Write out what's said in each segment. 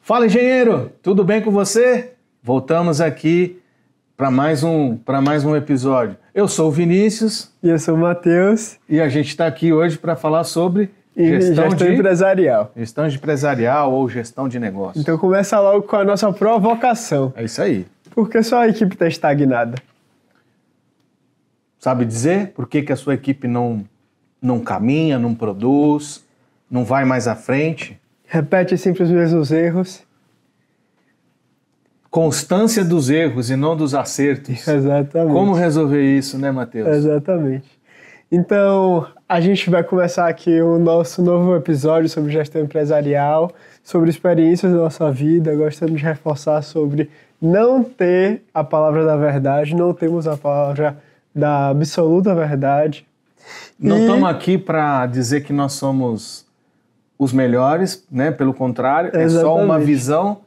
Fala, engenheiro! Tudo bem com você? Voltamos aqui para mais um episódio. Eu sou o Vinícius. E eu sou o Matheus. E a gente está aqui hoje para falar sobre gestão empresarial. Gestão empresarial ou gestão de negócios. Então começa logo com a nossa provocação. É isso aí. Por que sua equipe está estagnada? Sabe dizer por que a sua equipe não caminha, não produz, não vai mais à frente? Repete sempre os mesmos erros. Constância dos erros e não dos acertos. Exatamente. Como resolver isso, né, Matheus? Exatamente. Então, a gente vai começar aqui o nosso novo episódio sobre gestão empresarial, sobre experiências da nossa vida. Gostamos de reforçar sobre não ter a palavra da verdade, não temos a palavra da absoluta verdade. Não estamos aqui para dizer que nós somos os melhores, né? Pelo contrário, é só uma visão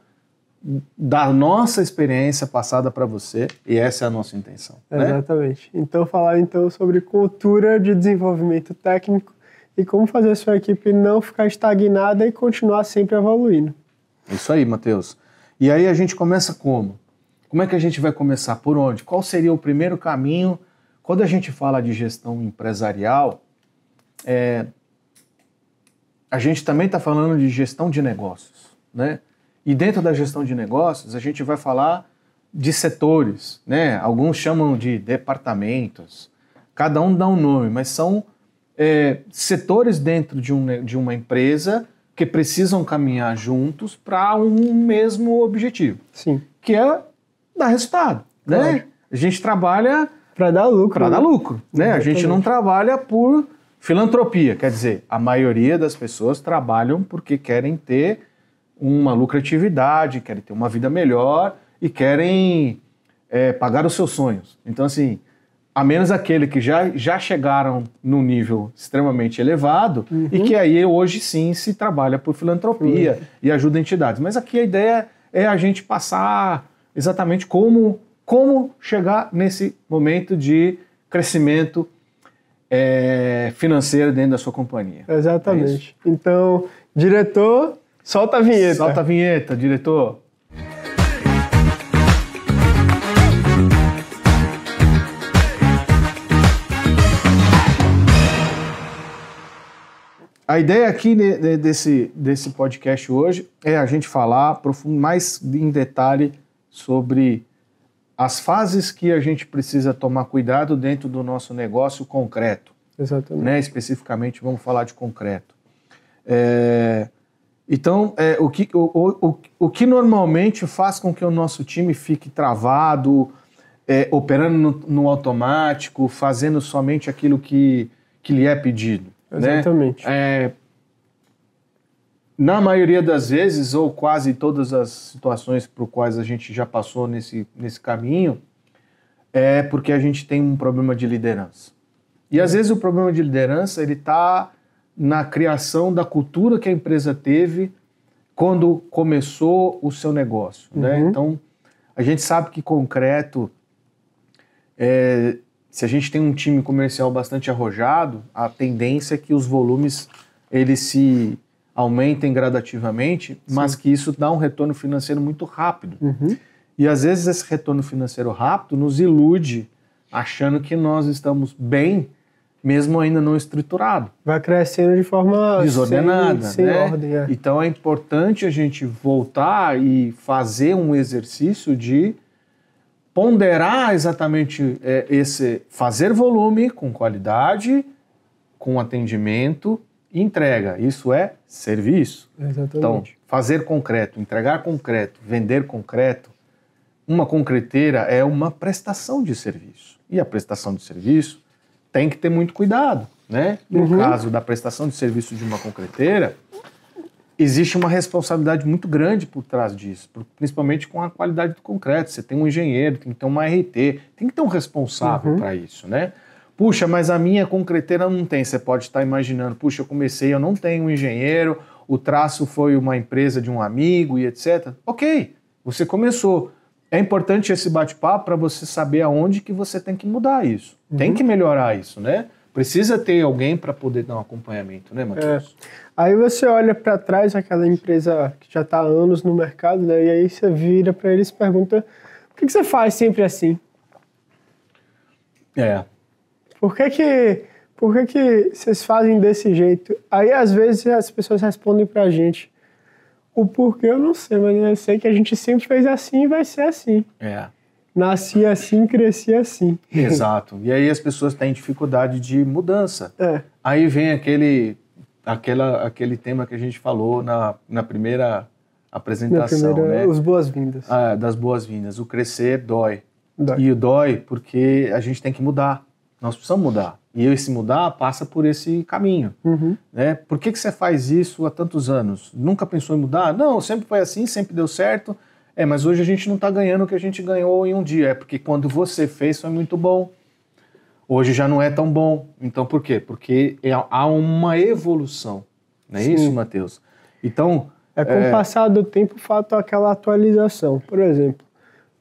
da nossa experiência passada para você, e essa é a nossa intenção. Exatamente. Né? Então, falar sobre cultura de desenvolvimento técnico e como fazer a sua equipe não ficar estagnada e continuar sempre evoluindo. Isso aí, Matheus. E aí a gente começa como? Como é que a gente vai começar? Por onde? Qual seria o primeiro caminho? Quando a gente fala de gestão empresarial, a gente também está falando de gestão de negócios, né? E dentro da gestão de negócios, a gente vai falar de setores, né? Alguns chamam de departamentos, cada um dá um nome, mas são setores dentro de uma empresa que precisam caminhar juntos para um mesmo objetivo. Sim. Que é dar resultado, claro. Né? A gente trabalha para dar lucro. Para dar lucro, né? A gente não trabalha por filantropia, quer dizer, a maioria das pessoas trabalham porque querem ter uma lucratividade, querem ter uma vida melhor e querem pagar os seus sonhos. Então, assim, a menos aquele que já chegaram num nível extremamente elevado e que aí hoje sim se trabalha por filantropia e ajuda entidades. Mas aqui a ideia é a gente passar exatamente como chegar nesse momento de crescimento financeiro dentro da sua companhia. Exatamente. Então, diretor, solta a vinheta. Solta a vinheta, diretor. A ideia aqui desse podcast hoje é a gente falar mais em detalhe sobre as fases que a gente precisa tomar cuidado dentro do nosso negócio concreto. Exatamente. Né? Especificamente, vamos falar de concreto. Então, o que normalmente faz com que o nosso time fique travado, operando no automático, fazendo somente aquilo que lhe é pedido. Exatamente. Né? Na maioria das vezes, ou quase todas as situações por quais a gente já passou nesse caminho, é porque a gente tem um problema de liderança. E às vezes o problema de liderança está na criação da cultura que a empresa teve quando começou o seu negócio. Né? Então, a gente sabe que concreto, se a gente tem um time comercial bastante arrojado, a tendência é que os volumes eles se aumentem gradativamente, mas que isso dá um retorno financeiro muito rápido. E às vezes esse retorno financeiro rápido nos ilude, achando que nós estamos bem, mesmo ainda não estruturado. Vai crescendo de forma desordenada, sem né? ordem. Então é importante a gente voltar e fazer um exercício de ponderar exatamente fazer volume com qualidade, com atendimento e entrega. Isso é serviço. Exatamente. Então, fazer concreto, entregar concreto, vender concreto, uma concreteira é uma prestação de serviço. E a prestação de serviço tem que ter muito cuidado, né? No caso da prestação de serviço de uma concreteira, existe uma responsabilidade muito grande por trás disso, principalmente com a qualidade do concreto. Você tem um engenheiro, tem que ter uma RT, tem que ter um responsável para isso, né? Puxa, mas a minha concreteira não tem. Você pode estar imaginando, puxa, eu comecei, eu não tenho um engenheiro, o traço foi uma empresa de um amigo e etc. Ok, você começou. É importante esse bate-papo para você saber aonde que você tem que mudar isso. Tem que melhorar isso, né? precisa ter alguém para poder dar um acompanhamento, né, Matheus? Aí você olha para trás, aquela empresa que já está há anos no mercado, né? E aí você vira para eles e pergunta, por que você faz sempre assim? Por que vocês fazem desse jeito? Aí, às vezes, as pessoas respondem pra gente, o porquê eu não sei, mas eu sei que a gente sempre fez assim e vai ser assim. Nasci assim, cresci assim. Exato. E aí as pessoas têm dificuldade de mudança. Aí vem aquele tema que a gente falou na primeira apresentação, né? Os boas-vindas. Das boas-vindas. O crescer dói. E o dói porque a gente tem que mudar. Nós precisamos mudar. E esse mudar passa por esse caminho. Né? Por que você faz isso há tantos anos? Nunca pensou em mudar? Não, sempre foi assim, sempre deu certo. Mas hoje a gente não está ganhando o que a gente ganhou em um dia. É porque quando você fez foi muito bom. Hoje já não é tão bom. Então por quê? Porque há uma evolução. Não é isso, Matheus? Então... com o passar do tempo falta aquela atualização. Por exemplo,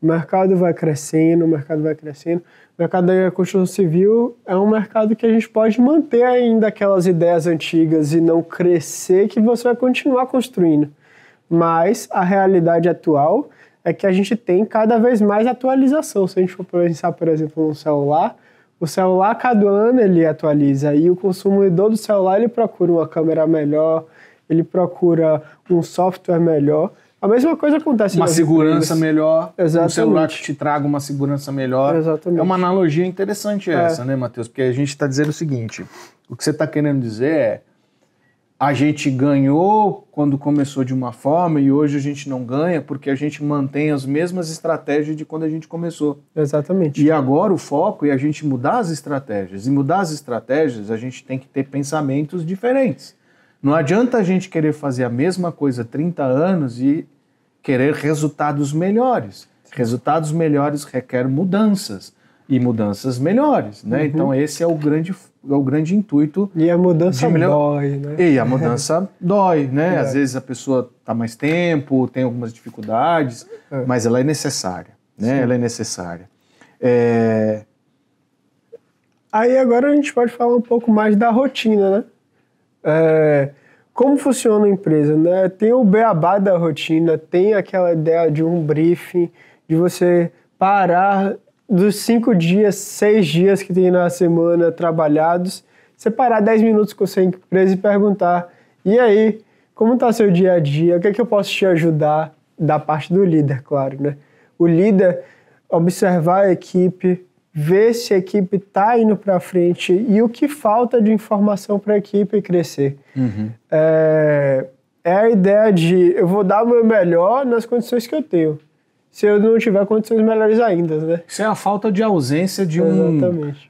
o mercado vai crescendo, o mercado da construção civil é um mercado que a gente pode manter ainda aquelas ideias antigas e não crescer, que você vai continuar construindo. Mas a realidade atual é que a gente tem cada vez mais atualização. Se a gente for pensar, por exemplo, no celular, o celular cada ano ele atualiza e o consumidor do celular ele procura uma câmera melhor, ele procura um software melhor. A mesma coisa acontece uma segurança melhor, exatamente. Um celular que te traga uma segurança melhor. Exatamente. É uma analogia interessante essa, né, Matheus? Porque a gente está dizendo o seguinte, o que você está querendo dizer é a gente ganhou quando começou de uma forma e hoje a gente não ganha porque a gente mantém as mesmas estratégias de quando a gente começou. Exatamente. E agora o foco é a gente mudar as estratégias. E mudar as estratégias a gente tem que ter pensamentos diferentes. Não adianta a gente querer fazer a mesma coisa há 30 anos e querer resultados melhores. Resultados melhores requerem mudanças e mudanças melhores, né? Então esse é o grande intuito. E a mudança dói, né? E a mudança dói, né? Às vezes a pessoa está mais tempo, tem algumas dificuldades, mas ela é necessária, né? Sim. Ela é necessária. Aí agora a gente pode falar um pouco mais da rotina, né? Como funciona a empresa, né? Tem o beabá da rotina, tem aquela ideia de um briefing, de você parar dos 5 dias, 6 dias que tem na semana trabalhados, você parar 10 minutos com a sua empresa e perguntar, e aí, como está seu dia a dia, o que é que eu posso te ajudar? Da parte do líder, claro, né? O líder observar a equipe, ver se a equipe está indo para frente e o que falta de informação para a equipe crescer. É a ideia de eu vou dar o meu melhor nas condições que eu tenho. Se eu não tiver condições melhores ainda, né? Isso é a falta de ausência de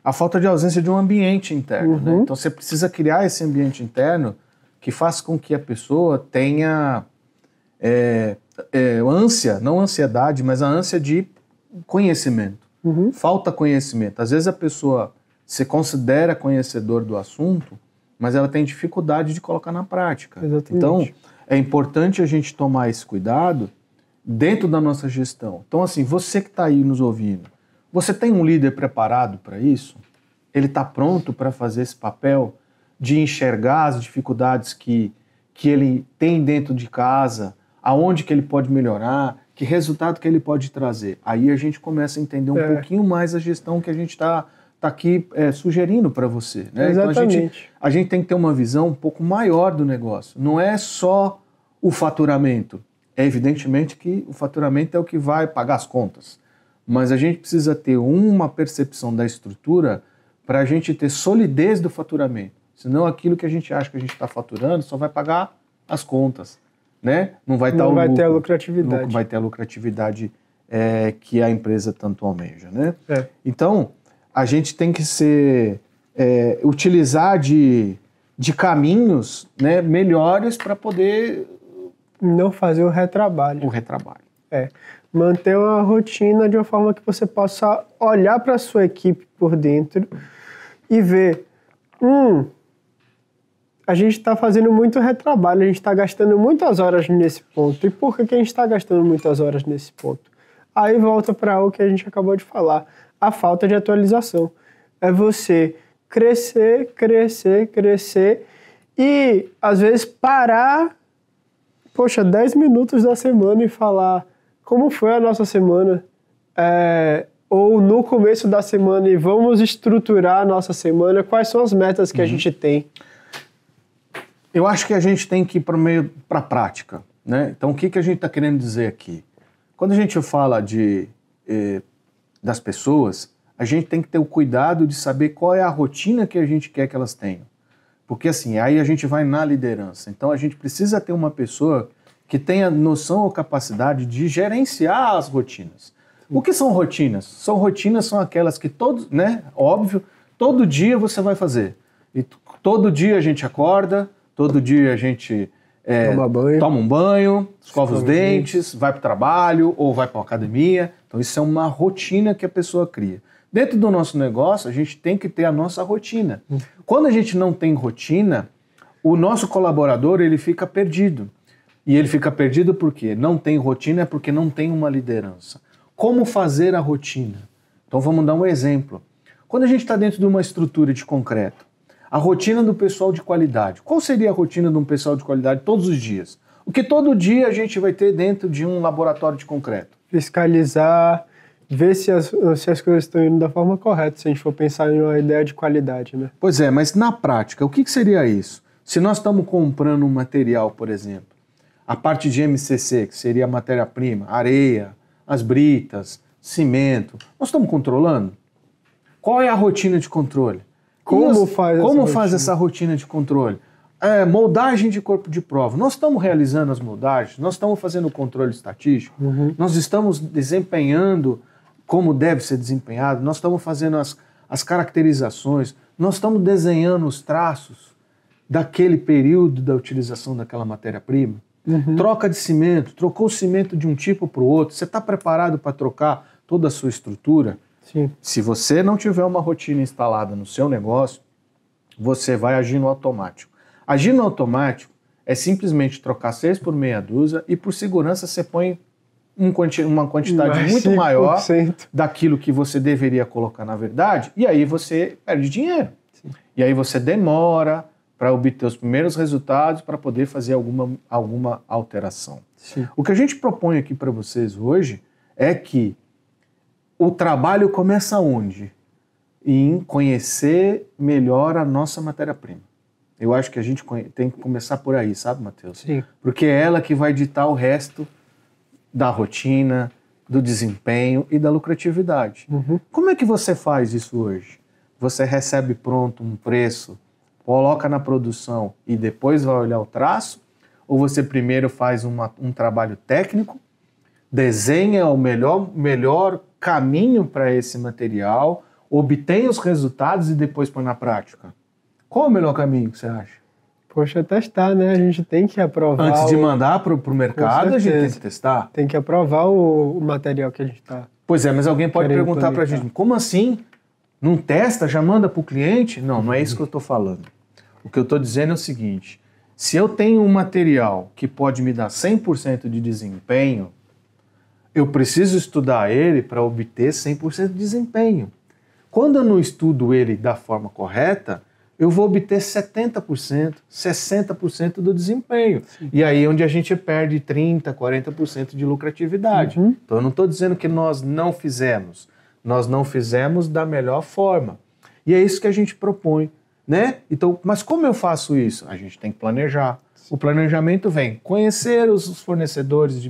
a falta de ausência de um ambiente interno, né? Então você precisa criar esse ambiente interno que faça com que a pessoa tenha ânsia, não ansiedade, mas a ânsia de conhecimento. Falta conhecimento. Às vezes a pessoa se considera conhecedor do assunto, mas ela tem dificuldade de colocar na prática. Exatamente. Então, é importante a gente tomar esse cuidado dentro da nossa gestão. Então, assim, você que está aí nos ouvindo, você tem um líder preparado para isso? Ele está pronto para fazer esse papel de enxergar as dificuldades que ele tem dentro de casa, aonde que ele pode melhorar, que resultado que ele pode trazer. Aí a gente começa a entender um pouquinho mais a gestão que a gente está aqui sugerindo para você. Né? Exatamente. Então a gente tem que ter uma visão um pouco maior do negócio. Não é só o faturamento. É evidentemente que o faturamento é o que vai pagar as contas. Mas a gente precisa ter uma percepção da estrutura para a gente ter solidez do faturamento. Senão aquilo que a gente acha que a gente está faturando só vai pagar as contas. Né? Não vai ter a lucratividade. Não vai ter a lucratividade que a empresa tanto almeja. Né? Então, a gente tem que utilizar de caminhos, né, melhores para poder... Não fazer o retrabalho. Manter uma rotina de uma forma que você possa olhar para a sua equipe por dentro e ver... a gente está fazendo muito retrabalho, a gente está gastando muitas horas nesse ponto. E por que a gente está gastando muitas horas nesse ponto? Aí volta para o que a gente acabou de falar, a falta de atualização. É você crescer, crescer, crescer e, às vezes, parar, 10 minutos da semana e falar como foi a nossa semana, ou no começo da semana e vamos estruturar a nossa semana, quais são as metas que a gente tem? Eu acho que a gente tem que ir para a prática, né? Então, o que a gente está querendo dizer aqui? Quando a gente fala das pessoas, a gente tem que ter o cuidado de saber qual é a rotina que a gente quer que elas tenham. Porque assim, aí a gente vai na liderança. Então, a gente precisa ter uma pessoa que tenha noção ou capacidade de gerenciar as rotinas. O que são rotinas? São aquelas que todos, né? Óbvio, todo dia você vai fazer. E todo dia a gente acorda, todo dia a gente toma um banho, escova os dentes, vai para o trabalho ou vai para a academia. Então isso é uma rotina que a pessoa cria. Dentro do nosso negócio, a gente tem que ter a nossa rotina. Quando a gente não tem rotina, o nosso colaborador ele fica perdido. E ele fica perdido por quê? Não tem rotina é porque não tem uma liderança. Como fazer a rotina? Então vamos dar um exemplo. Quando a gente está dentro de uma estrutura de concreto, a rotina do pessoal de qualidade. Qual seria a rotina de um pessoal de qualidade todos os dias? O que todo dia a gente vai ter dentro de um laboratório de concreto? Fiscalizar, ver se as coisas estão indo da forma correta, se a gente for pensar em uma ideia de qualidade, né? Pois é, mas na prática, o que seria isso? Se nós estamos comprando um material, por exemplo, a parte de MCC, que seria a matéria-prima, areia, as britas, cimento, nós estamos controlando? Qual é a rotina de controle? Como faz essa rotina de controle? Moldagem de corpo de prova. Nós estamos realizando as moldagens, nós estamos fazendo o controle estatístico, nós estamos desempenhando como deve ser desempenhado, nós estamos fazendo as caracterizações, nós estamos desenhando os traços daquele período da utilização daquela matéria-prima. Troca de cimento, trocou o cimento de um tipo para o outro, você está preparado para trocar toda a sua estrutura? Sim. Se você não tiver uma rotina instalada no seu negócio, você vai agir no automático. Agir no automático é simplesmente trocar 6 por meia dúzia e por segurança você põe uma quantidade muito 5%. Maior daquilo que você deveria colocar na verdade e aí você perde dinheiro. Sim. E aí você demora para obter os primeiros resultados para poder fazer alguma alteração. Sim. O que a gente propõe aqui para vocês hoje é que o trabalho começa onde? Em conhecer melhor a nossa matéria-prima. Eu acho que a gente tem que começar por aí, sabe, Matheus? Sim. Porque é ela que vai ditar o resto da rotina, do desempenho e da lucratividade. Como é que você faz isso hoje? Você recebe pronto um preço, coloca na produção e depois vai olhar o traço? Ou você primeiro faz um trabalho técnico, desenha o melhor caminho para esse material, obtém os resultados e depois põe na prática? Qual é o melhor caminho que você acha? Poxa, testar, né? A gente tem que aprovar. Antes de mandar para o mercado, a gente tem que testar. Tem que aprovar o material que a gente está. Pois é, mas alguém pode perguntar para a gente, como assim? Não testa, já manda para o cliente? Não, não é isso que eu estou falando. O que eu estou dizendo é o seguinte, se eu tenho um material que pode me dar 100% de desempenho, eu preciso estudar ele para obter 100% de desempenho. Quando eu não estudo ele da forma correta, eu vou obter 70%, 60% do desempenho. Sim. E aí é onde a gente perde 30%, 40% de lucratividade. Então eu não estou dizendo que nós não fizemos da melhor forma. E é isso que a gente propõe, né? Então, mas como eu faço isso? A gente tem que planejar. O planejamento vem conhecer os fornecedores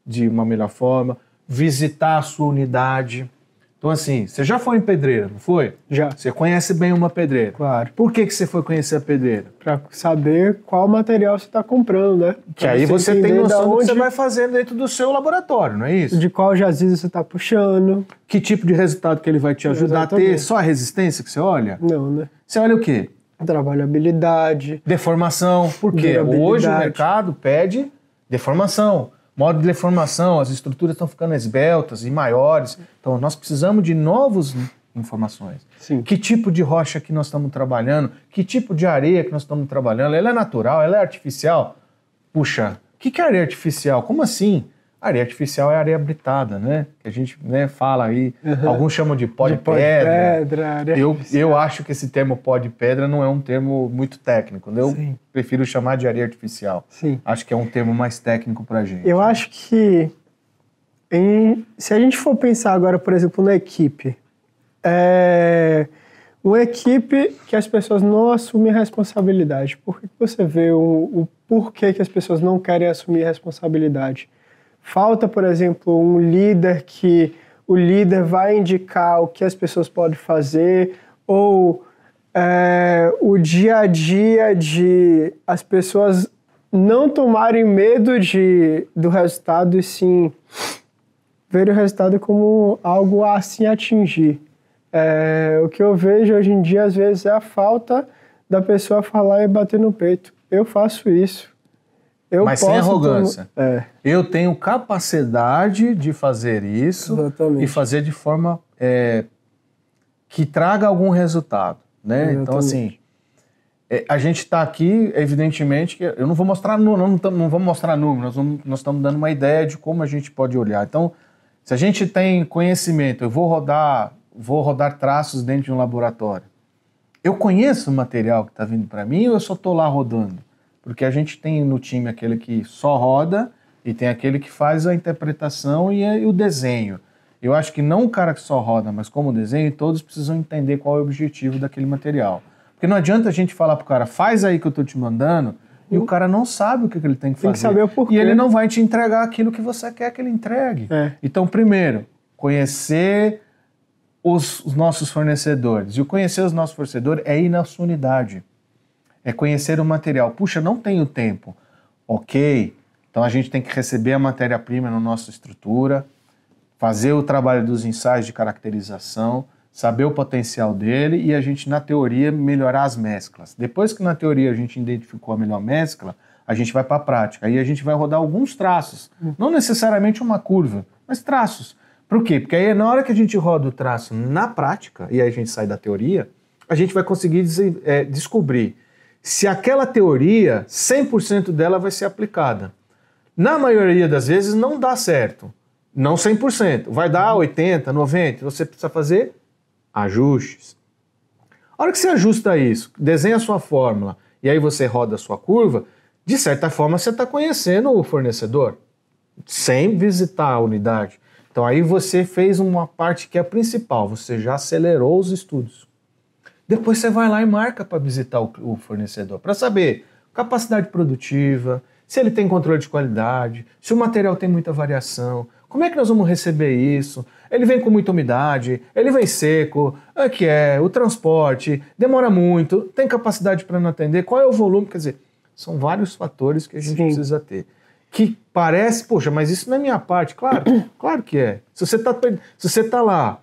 de uma melhor forma, visitar a sua unidade. Então assim, você já foi em pedreira, não foi? Já. Você conhece bem uma pedreira. Claro. Por que você foi conhecer a pedreira? Para saber qual material você está comprando, né? Que aí você tem noção do que você vai fazer dentro do seu laboratório, não é isso? De qual jazido você está puxando. Que tipo de resultado que ele vai te ajudar a ter? Só a resistência que você olha? Não, né? Você olha o quê? Trabalhabilidade. Deformação. Por quê? Hoje o mercado pede deformação. Modo de deformação, as estruturas estão ficando esbeltas e maiores. Então, nós precisamos de novas informações. Sim. Que tipo de rocha que nós estamos trabalhando? Que tipo de areia que nós estamos trabalhando? Ela é natural? Ela é artificial? Puxa, o que é areia artificial? Como assim? Areia artificial é areia britada, né? Que a gente, né, fala aí, alguns chamam de pó de pedra. Eu acho que esse termo pó de pedra não é um termo muito técnico, né? Eu prefiro chamar de areia artificial. Sim. Acho que é um termo mais técnico pra gente. Eu acho que se a gente for pensar agora, por exemplo, na equipe, uma equipe que as pessoas não assumem responsabilidade. Por que você vê o porquê que as pessoas não querem assumir responsabilidade? Falta, por exemplo, um líder que o líder vai indicar o que as pessoas podem fazer, ou o dia a dia de as pessoas não tomarem medo do resultado e sim ver o resultado como algo a se atingir. O que eu vejo hoje em dia, às vezes, é a falta da pessoa falar e bater no peito. Eu faço isso. Mas sem arrogância. Eu tenho capacidade de fazer isso. Exatamente. E fazer de forma que traga algum resultado. Né? Exatamente. Então, assim, a gente está aqui, evidentemente, que eu não vou mostrar não vamos mostrar números, nós estamos dando uma ideia de como a gente pode olhar. Então, se a gente tem conhecimento, eu vou rodar traços dentro de um laboratório. Eu conheço o material que está vindo para mim ou eu só estou lá rodando? Porque a gente tem no time aquele que só roda e tem aquele que faz a interpretação e o desenho. Eu acho que não o cara que só roda, mas como desenho, todos precisam entender qual é o objetivo daquele material. Porque não adianta a gente falar pro cara, faz aí que eu estou te mandando, e o cara não sabe o que ele tem que fazer. Tem que saber o porquê. E ele não vai te entregar aquilo que você quer que ele entregue. Então, primeiro, conhecer os nossos fornecedores. E o conhecer os nossos fornecedores é ir na sua unidade. É conhecer o material. Puxa, não tenho tempo. Ok, então a gente tem que receber a matéria-prima na nossa estrutura, fazer o trabalho dos ensaios de caracterização, saber o potencial dele e a gente, na teoria, melhorar as mesclas. Depois que na teoria a gente identificou a melhor mescla, a gente vai para a prática. Aí a gente vai rodar alguns traços. Não necessariamente uma curva, mas traços. Por quê? Porque aí na hora que a gente roda o traço na prática, e aí a gente sai da teoria, a gente vai conseguir descobrir se aquela teoria, 100% dela vai ser aplicada. Na maioria das vezes não dá certo. Não 100%. Vai dar 80%, 90%. Você precisa fazer ajustes. A hora que você ajusta isso, desenha a sua fórmula e aí você roda a sua curva, de certa forma você está conhecendo o fornecedor, sem visitar a unidade. Então aí você fez uma parte que é a principal, você já acelerou os estudos. Depois você vai lá e marca para visitar o fornecedor, para saber capacidade produtiva, se ele tem controle de qualidade, se o material tem muita variação, como é que nós vamos receber isso? Ele vem com muita umidade, ele vem seco, o transporte, demora muito, tem capacidade para não atender, qual é o volume? Quer dizer, são vários fatores que a gente precisa ter. Que parece, poxa, mas isso não é minha parte. Claro, claro que é. Se você tá lá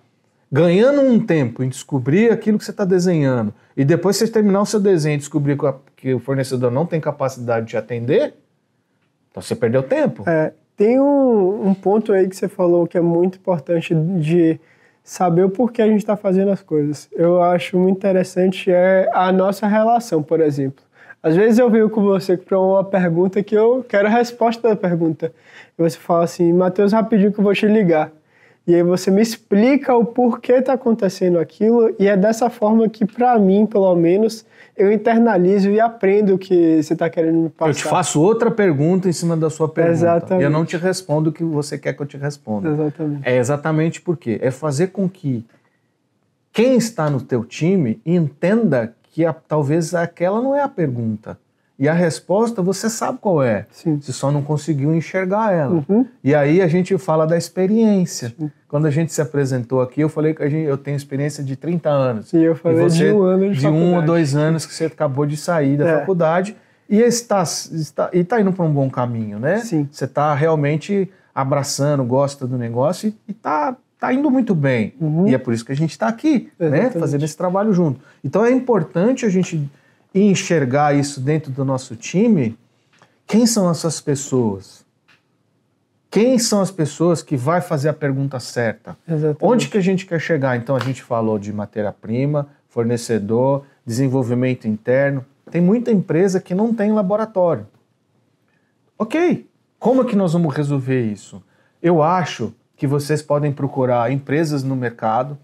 ganhando um tempo em descobrir aquilo que você está desenhando e depois você terminar o seu desenho e descobrir que o fornecedor não tem capacidade de te atender, então você perdeu tempo. Tem um ponto aí que você falou que é muito importante de saber o porquê a gente está fazendo as coisas. Eu acho muito interessante a nossa relação, por exemplo. Às vezes eu venho com você para uma pergunta que eu quero a resposta da pergunta. E você fala assim, Matheus, rapidinho que eu vou te ligar. E aí você me explica o porquê está acontecendo aquilo, e é dessa forma que, para mim, pelo menos, eu internalizo e aprendo o que você está querendo me passar. Eu te faço outra pergunta em cima da sua pergunta. Exatamente. E eu não te respondo o que você quer que eu te responda. Exatamente. É exatamente por quê? É fazer com que quem está no teu time entenda que talvez aquela não é a pergunta. E a resposta você sabe qual é. Sim. Você só não conseguiu enxergar ela. E aí a gente fala da experiência. Sim. Quando a gente se apresentou aqui, eu falei que eu tenho experiência de 30 anos. E eu falei de 1 ano de faculdade. 1 ou 2 anos que você acabou de sair da faculdade e está indo para um bom caminho, né? Sim. Você está realmente abraçando, gosta do negócio e está indo muito bem. E é por isso que a gente está aqui, né? Fazendo esse trabalho junto. Então é importante a gente enxergar isso dentro do nosso time. Quem são essas pessoas? Quem são as pessoas que vai fazer a pergunta certa? Exatamente. Onde que a gente quer chegar? Então a gente falou de matéria-prima, fornecedor, desenvolvimento interno. Tem muita empresa que não tem laboratório. Ok, como é que nós vamos resolver isso? eu acho que vocês podem procurar empresas no mercado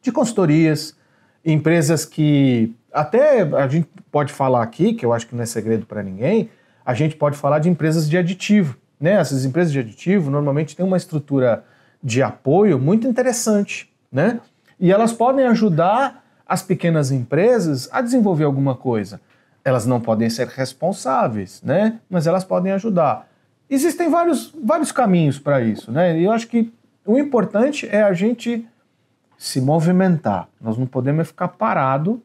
de consultorias, empresas que até a gente pode falar aqui, que eu acho que não é segredo para ninguém, a gente pode falar de empresas de aditivo, né? Essas empresas de aditivo normalmente têm uma estrutura de apoio muito interessante, né? E elas podem ajudar as pequenas empresas a desenvolver alguma coisa. Elas não podem ser responsáveis, né? Mas elas podem ajudar. Existem vários caminhos para isso, né? E eu acho que o importante é a gente se movimentar. Nós não podemos ficar parado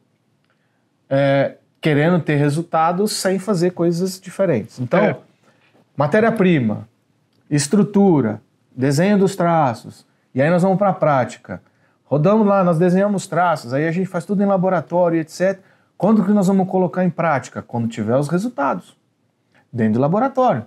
querendo ter resultados sem fazer coisas diferentes. Então, matéria-prima, estrutura, desenho dos traços, e aí nós vamos para a prática. Rodamos lá, nós desenhamos traços, aí a gente faz tudo em laboratório, etc. Quando que nós vamos colocar em prática? Quando tiver os resultados, dentro do laboratório.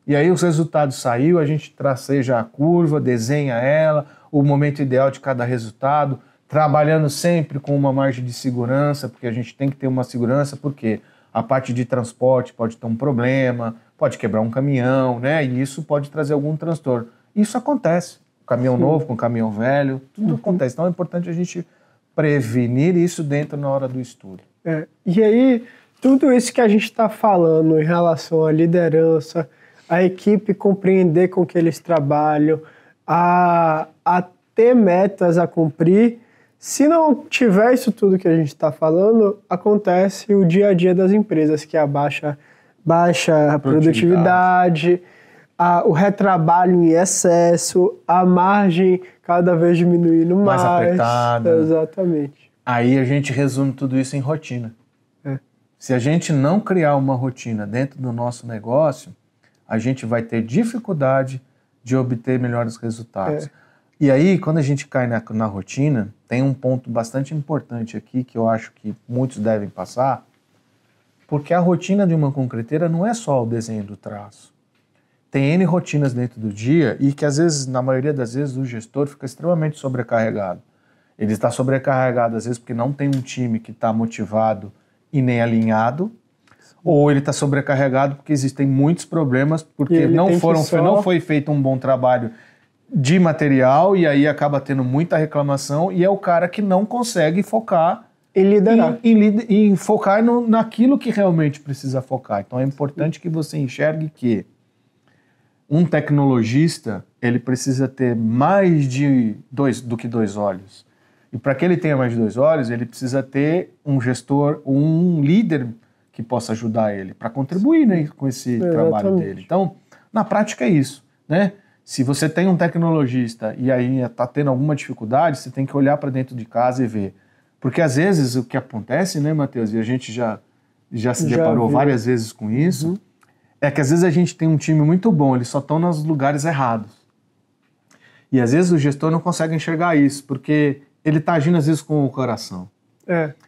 E aí os resultados saiu, a gente traceja a curva, desenha ela, o momento ideal de cada resultado, trabalhando sempre com uma margem de segurança, porque a gente tem que ter uma segurança, porque a parte de transporte pode ter um problema, pode quebrar um caminhão, né? E isso pode trazer algum transtorno. Isso acontece. Caminhão novo com caminhão velho, tudo acontece. Então é importante a gente prevenir isso dentro na hora do estudo. E aí, tudo isso que a gente está falando em relação à liderança, a equipe compreender com que eles trabalham, a ter metas a cumprir, se não tiver isso tudo que a gente está falando, acontece o dia a dia das empresas, que é a baixa produtividade, o retrabalho em excesso, a margem cada vez diminuindo mais. Apertada. Exatamente. Aí a gente resume tudo isso em rotina. Se a gente não criar uma rotina dentro do nosso negócio, a gente vai ter dificuldade de obter melhores resultados. E aí, quando a gente cai na rotina, tem um ponto bastante importante aqui que eu acho que muitos devem passar, porque a rotina de uma concreteira não é só o desenho do traço. Tem N rotinas dentro do dia e que, às vezes, na maioria das vezes, o gestor fica extremamente sobrecarregado. Ele está sobrecarregado, às vezes, porque não tem um time que está motivado e nem alinhado, ou ele está sobrecarregado porque existem muitos problemas, porque não foi feito um bom trabalho de material e aí acaba tendo muita reclamação e é o cara que não consegue focar em liderar. Em focar naquilo que realmente precisa focar. Então é importante que você enxergue que um tecnologista, ele precisa ter mais do que dois olhos. E para que ele tenha mais de dois olhos, ele precisa ter um gestor, um líder que possa ajudar ele, para contribuir, né, com esse trabalho dele. Então, na prática é isso, né? Se você tem um tecnologista e aí está tendo alguma dificuldade, você tem que olhar para dentro de casa e ver. Porque às vezes o que acontece, né, Matheus, e a gente já se deparou várias vezes com isso, é que às vezes a gente tem um time muito bom, eles só estão nos lugares errados. E às vezes o gestor não consegue enxergar isso, porque ele está agindo às vezes com o coração.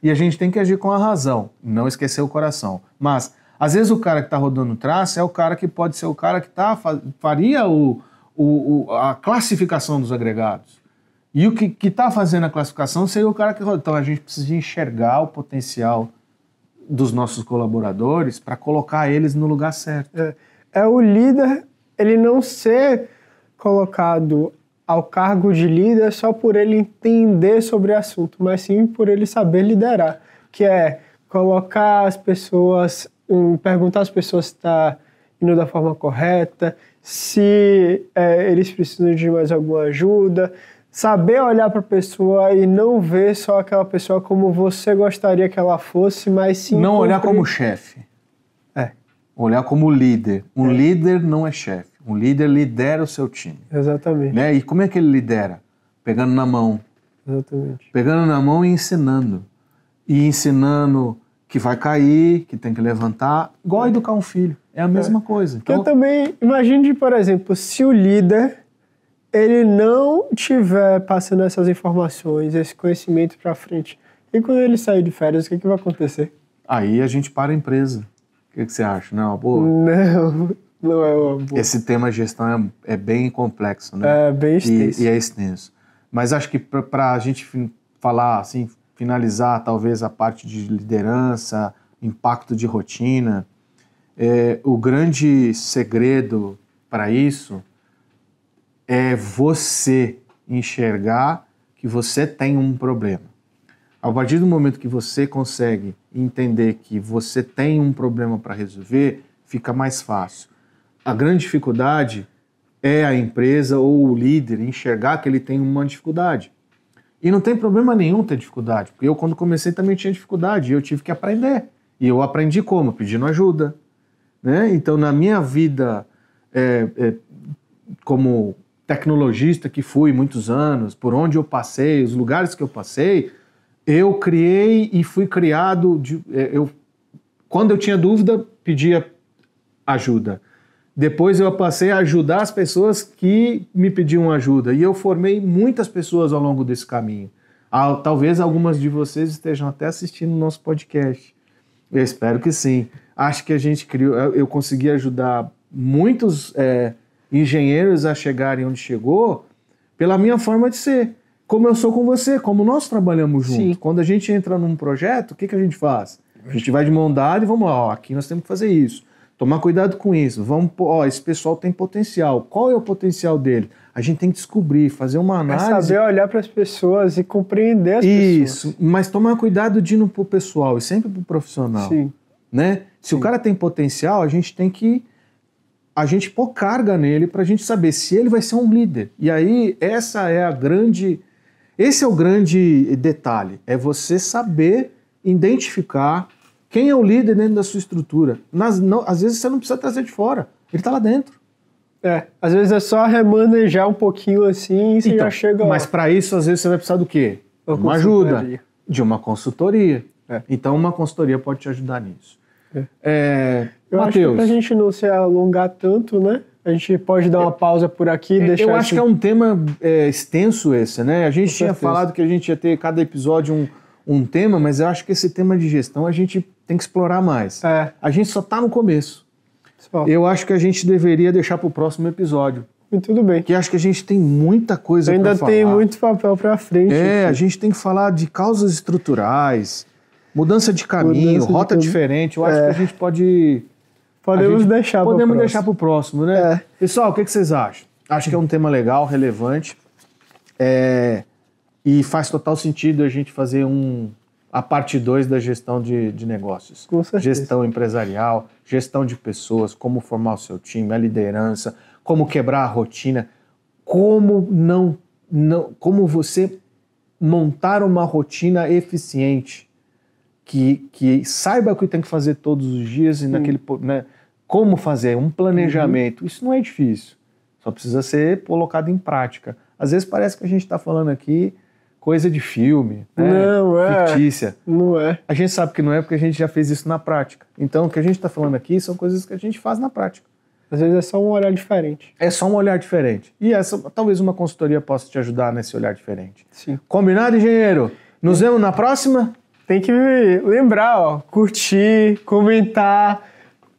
E a gente tem que agir com a razão, não esquecer o coração. Mas às vezes o cara que está rodando o traço é o cara que pode ser o cara que faria a classificação dos agregados. E o que está fazendo a classificação seria o cara que roda. Então a gente precisa enxergar o potencial dos nossos colaboradores para colocar eles no lugar certo. É o líder, ele não ser colocado ao cargo de líder só por ele entender sobre o assunto, mas sim por ele saber liderar, que é colocar as pessoas, perguntar às pessoas se está indo da forma correta, se eles precisam de mais alguma ajuda, saber olhar para a pessoa e não ver só aquela pessoa como você gostaria que ela fosse, mas sim... Não olhar como chefe. Olhar como líder. Um líder não é chefe. Um líder lidera o seu time. Exatamente. Né? E como é que ele lidera? Pegando na mão. Exatamente. Pegando na mão e ensinando. E ensinando que vai cair, que tem que levantar. Igual educar um filho. É a mesma coisa. Então... Eu também imagine, por exemplo, se o líder ele não tiver passando essas informações, esse conhecimento para frente, e quando ele sair de férias, o que vai acontecer? Aí a gente para a empresa. O que você acha? Não é uma boa? Não é uma boa. Esse tema gestão é bem complexo, né? É bem extenso. E é extenso. Mas acho que para a gente falar, assim, finalizar talvez a parte de liderança, impacto de rotina, o grande segredo para isso é você enxergar que você tem um problema. A partir do momento que você consegue entender que você tem um problema para resolver, fica mais fácil. A grande dificuldade é a empresa ou o líder enxergar que ele tem uma dificuldade. E não tem problema nenhum ter dificuldade, porque eu quando comecei também tinha dificuldade e eu tive que aprender. E eu aprendi como? Pedindo ajuda. Né? Então, na minha vida como tecnologista que fui muitos anos, por onde eu passei, os lugares que eu passei, eu criei e fui criado, quando eu tinha dúvida, pedia ajuda. Depois eu passei a ajudar as pessoas que me pediam ajuda. E eu formei muitas pessoas ao longo desse caminho. Talvez algumas de vocês estejam até assistindo o nosso podcast. Eu espero que sim. Acho que a gente eu consegui ajudar muitos engenheiros a chegarem onde chegou pela minha forma de ser. Como eu sou com você, como nós trabalhamos juntos. Sim. Quando a gente entra num projeto, o que a gente faz? A gente vai de mão dada e vamos lá, aqui nós temos que fazer isso. Tomar cuidado com isso. Esse pessoal tem potencial. Qual é o potencial dele? A gente tem que descobrir, fazer uma análise. É saber olhar para as pessoas e compreender as pessoas. Isso, mas tomar cuidado de ir no pro pessoal e sempre pro profissional. Sim. Né? Se o cara tem potencial, a gente tem que pôr carga nele para a gente saber se ele vai ser um líder. E aí, esse é o grande detalhe. É você saber identificar quem é o líder dentro da sua estrutura. Às vezes você não precisa trazer de fora. Ele está lá dentro. Às vezes é só remanejar um pouquinho assim e você já chega lá. Mas para isso, às vezes você vai precisar do quê? Uma ajuda. De uma consultoria. Então, uma consultoria pode te ajudar nisso. Eu acho que pra gente não se alongar tanto, né? A gente pode dar uma pausa por aqui e deixar... Eu acho que é um tema extenso esse, né? A gente tinha falado que a gente ia ter cada episódio um tema, mas eu acho que esse tema de gestão a gente tem que explorar mais. A gente só está no começo. Eu acho que a gente deveria deixar para o próximo episódio. E tudo bem. Porque acho que a gente tem muita coisa para falar. Ainda tem muito papel para frente. A gente tem que falar de causas estruturais, mudança de caminho, rota diferente. Eu acho que a gente pode... Podemos deixar para o próximo, né? Pessoal, o que vocês acham? Acho que é um tema legal, relevante. E faz total sentido a gente fazer a parte 2 da gestão de negócios. Com certeza. Gestão empresarial, gestão de pessoas, como formar o seu time, a liderança, como quebrar a rotina, como você montar uma rotina eficiente, que saiba o que tem que fazer todos os dias e como fazer um planejamento. Isso não é difícil, só precisa ser colocado em prática. Às vezes parece que a gente está falando aqui coisa de filme, não é fictícia. Não é. A gente sabe que não é porque a gente já fez isso na prática. Então o que a gente está falando aqui são coisas que a gente faz na prática. Às vezes é só um olhar diferente. É só um olhar diferente. E talvez uma consultoria possa te ajudar nesse olhar diferente. Sim. Combinado, engenheiro? Nos vemos na próxima? Tem que lembrar, curtir, comentar.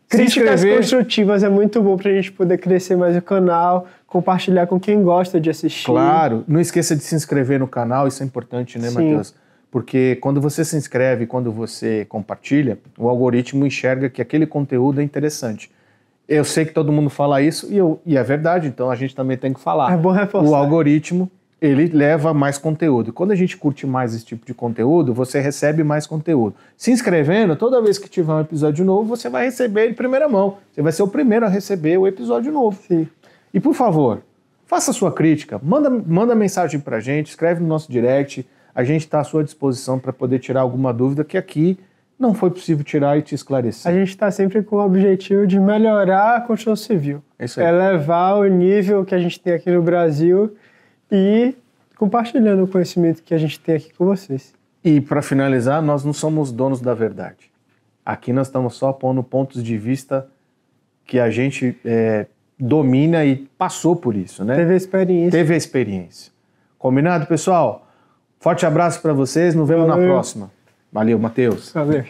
Críticas construtivas é muito bom pra gente poder crescer mais o canal, compartilhar com quem gosta de assistir. Claro, não esqueça de se inscrever no canal, isso é importante, né, Matheus? Porque quando você se inscreve, quando você compartilha, o algoritmo enxerga que aquele conteúdo é interessante. Eu sei que todo mundo fala isso e é verdade, então a gente também tem que falar. É bom reforçar. O algoritmo, ele leva mais conteúdo. Quando a gente curte mais esse tipo de conteúdo, você recebe mais conteúdo. Se inscrevendo, toda vez que tiver um episódio novo, você vai receber ele em primeira mão. Você vai ser o primeiro a receber o episódio novo. Sim. E por favor, faça a sua crítica, manda mensagem pra gente, escreve no nosso direct, a gente está à sua disposição para poder tirar alguma dúvida que aqui não foi possível tirar e te esclarecer. A gente está sempre com o objetivo de melhorar a construção civil. É isso aí. Elevar o nível que a gente tem aqui no Brasil e compartilhando o conhecimento que a gente tem aqui com vocês. E para finalizar, nós não somos donos da verdade. Aqui nós estamos só pondo pontos de vista que a gente domina e passou por isso, né? Teve a experiência. Combinado, pessoal? Forte abraço para vocês, nos vemos na próxima. Valeu, Matheus. Valeu.